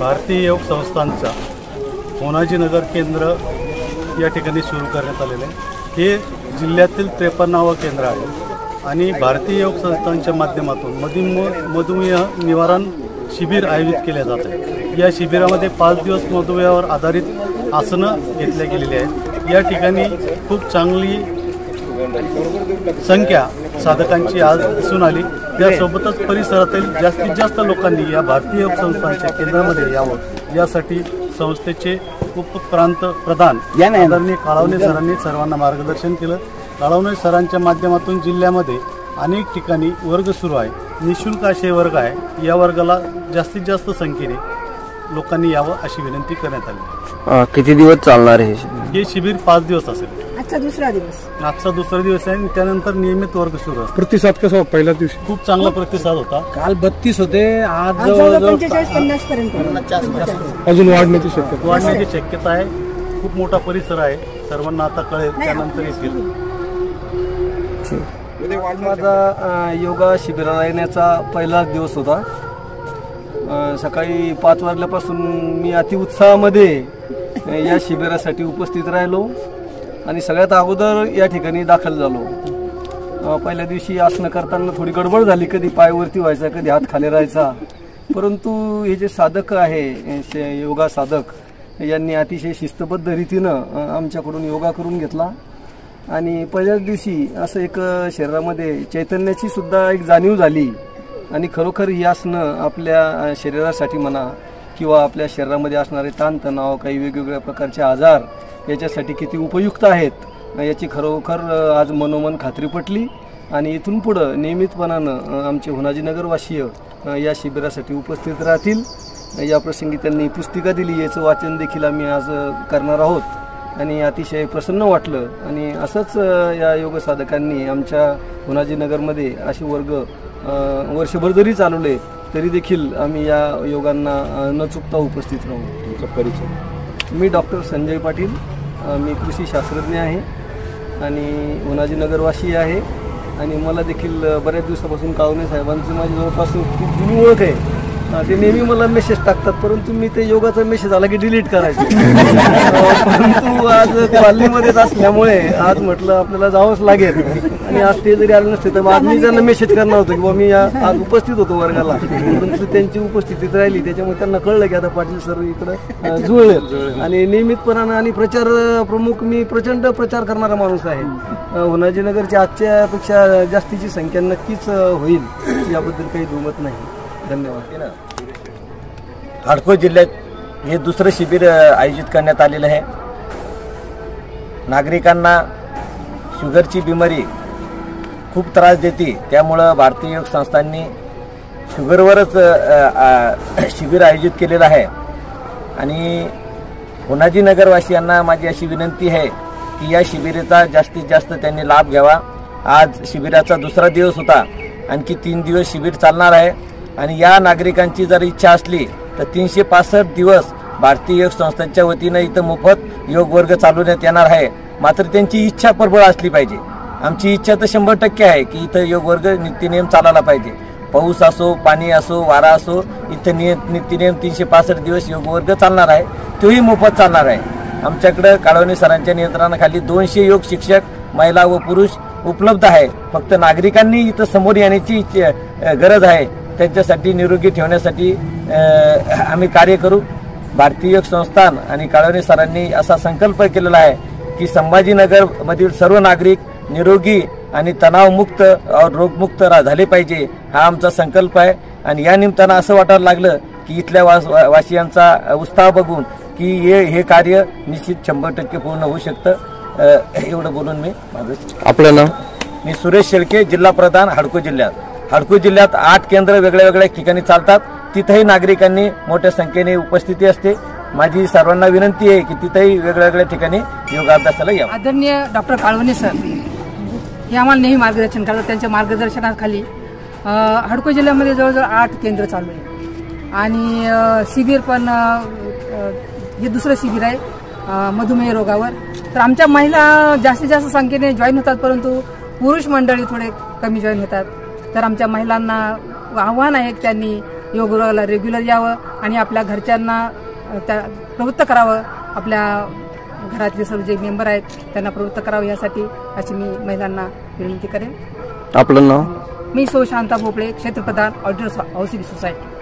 भारतीय योग संस्थांचा होनाजीनगर केंद्र या ठिकाणी सुरू करण्यात आलेले आहे। हे जिल्ह्यातील 53वे केंद्र आहे आणि भारतीय योग संस्थांच्या माध्यमातून मधुमेह निवारण शिबिर आयोजित केले जात आहे। या शिबिरामध्ये 5 दिवस मधुमेहावर आधारित आसनं घेतले गेलेली आहेत। या ठिकाणी खूप चांगली संख्या साधकांची आज दिसून आली। त्यासोबतच परिसरातील जास्तीत जास्त लोकांनी या भारतीय योग संस्थांच्या केंद्रामध्ये यावं यासाठी संस्थेचे उपप्रांत प्रधान आदरणीय काळवणे सरांनी सर्वांना मार्गदर्शन केलं। काळवणे सरांच्या माध्यमातून जिल्ह्यामध्ये अनेक ठिकाणी वर्ग सुरू आहे। निःशुल्क असे वर्ग आहे। या वर्गाला जास्तीत जास्त संख्येने लोकांनी यावं अशी विनंती करण्यात आली। किती दिवस चालणार आहे हे शिबिर? 5 दिवस असेल। आजचा दुसरा दिवस आहे। त्यानंतर नियमित वर्ग सुरू असतो। प्रतिसाद कसा होता? पहिल्या दिवशी खूप चांगला प्रतिसाद होता। काल 32 होते, आज 45-50 पर्यंत अजून वाढण्याची शक्यता आहे। खूप मोठा परिसर आहे। सर्वांना आता कळेल, त्यानंतर येतील। माझा योगा शिबिराला येण्याचा पहिलाच दिवस होता। सकाळी 5 वाजल्यापासून मी अतिउत्साहामध्ये या शिबिरासाठी उपस्थित राहिलो आणि सगळ्यात अगोदर या ठिकाणी दाखल झालो। पहिल्या दिवशी आसनं करताना थोडी गडबड झाली, कधी पाय वरती व्हायचा, कधी हात खाली राहायचा, परंतु हे जे साधक आहे योगा साधक यांनी अतिशय शिस्तबद्ध रीतीनं आमच्याकडून योगा करून घेतला आणि पहिल्याच दिवशी असं एक शरीरामध्ये चैतन्याची सुद्धा एक जाणीव झाली आणि खरोखर ही आसनं आपल्या शरीरासाठी म्हणा किंवा आपल्या शरीरामध्ये असणारे ताणतणाव, काही वेगवेगळ्या प्रकारचे आजार याच्यासाठी किती उपयुक्त आहेत याची खरोखर आज मनोमन खात्री पटली आणि इथून पुढं नियमितपणानं आमचे होनाजीनगरवासीय या शिबिरासाठी उपस्थित राहतील। या प्रसंगी त्यांनी पुस्तिका दिली, याचं वाचन देखील आम्ही आज करणार आहोत आणि अतिशय प्रसन्न वाटलं आणि असंच या योग साधकांनी आमच्या होनाजीनगरमध्ये असे वर्ग वर्षभर जरी चालवले तरी देखील आम्ही या योगांना न चुकता उपस्थित राहू। तुमचा परिचय? मी डॉक्टर संजय पाटील, मी कृषी शास्त्रज्ञ आहे आणि होनाजीनगरवासी आहे आणि मला देखील बऱ्याच दिवसापासून काळवणे साहेबांची माझी जवळपास खूप जुनी ओळख आहे। ते नेहमी मला मेसेज टाकतात, परंतु मी ते योगाचा मेसेज आला की डिलीट करायचो। परंतु आज कॉलनीमध्येच असल्यामुळे आज म्हटलं आपल्याला जावंच लागेल आणि आज ते जरी आले नसते तर आज मी त्यांना मेसेज करणार होतो की मी आज उपस्थित होतो वर्गाला, परंतु त्यांची उपस्थितीत राहिली त्याच्यामुळे त्यांना कळलं की आता पाटील सर इकडं जुळले आणि नियमितपणानं आणि प्रचार प्रमुख मी प्रचंड प्रचार करणारा माणूस आहे। होनाजीनगरची आजच्यापेक्षा जास्तीची संख्या नक्कीच होईल याबद्दल काही दुमत नाही। धन्यवाद। हडको जिल्ह्यात हे दुसरं शिबिर आयोजित करण्यात आलेलं आहे। नागरिकांना शुगरची बिमारी खूप त्रास देते, त्यामुळं भारतीय योग संस्थांनी शुगरवरच शिबिर आयोजित केलेलं आहे आणि होनाजीनगरवासियांना माझी अशी विनंती आहे की या शिबिराचा जास्तीत जास्त त्यांनी लाभ घ्यावा। आज शिबिराचा दुसरा दिवस होता, आणखी 3 दिवस शिबिर चालणार आहे आणि या नागरिकांची जर इच्छा असली तर 365 दिवस भारतीय योग संस्थांच्या वतीनं इथं मोफत योग वर्ग चालवण्यात येणार आहे। मात्र त्यांची इच्छा प्रबळ असली पाहिजे। आमची इच्छा तर 100% आहे की इथं योग वर्ग नित्यनेम चालायला पाहिजे। पाऊस असो, पाणी असो, वारा असो, इथं नित्यनेम 365 दिवस योग वर्ग चालणार आहे, तोही मोफत चालणार आहे। आमच्याकडं काळवणे सरांच्या नियंत्रणाखाली 200 योग शिक्षक महिला व पुरुष उपलब्ध आहे। फक्त नागरिकांनी इथं समोर येण्याची गरज आहे। त्यांच्यासाठी निरोगी ठेवण्यासाठी आम्ही कार्य करू। भारतीय योग संस्थान आणि काळवणे सरांनी असा संकल्प केलेला आहे की संभाजीनगरमधील सर्व नागरिक निरोगी आणि तणावमुक्त और रोगमुक्त झाले पाहिजे, हा आमचा संकल्प आहे। आणि या निमित्तानं असं वाटायला लागलं की इथल्या वासियांचा उत्साह बघून की हे कार्य निश्चित 100% पूर्ण होऊ शकतं। एवढं बोलून मी माझं आपलं नाव? मी सुरेश शेळके, जिल्हा प्रधान, हडको जिल्ह्यात। हडको जिल्ह्यात 8 केंद्र वेगळ्या वेगळ्या ठिकाणी चालतात, तिथेही नागरिकांनी मोठ्या संख्येने उपस्थिती असते। माझी सर्वांना विनंती आहे की तिथेही वेगवेगळ्या ठिकाणी योगाभ्यासाला या। आदरणीय डॉक्टर काळवणे सर हे आम्हाला नेहमी मार्गदर्शन करतात। त्यांच्या मार्गदर्शनाखाली हडको जिल्ह्यामध्ये जवळजवळ 8 केंद्र चालू आहे आणि शिबिर पण हे दुसरं शिबिर आहे मधुमेह रोगावर। तर आमच्या महिला जास्तीत जास्त संख्येने जॉईन होतात, परंतु पुरुष मंडळी थोडे कमी जॉईन होतात। तर आमच्या महिलांना आव्हान आहे त्यांनी योगाला रेग्युलर यावं आणि आपल्या घरच्यांना त्या प्रवृत्त करावं. आपल्या घरातले सर्व जे मेंबर आहेत त्यांना प्रवृत्त करावं यासाठी अशी मी महिलांना विनंती करेन. आपलं नाव? मी सौ शांता भोपळे, क्षेत्रप्रधान ऑडिटर्स हाऊसिंग सोसायटी.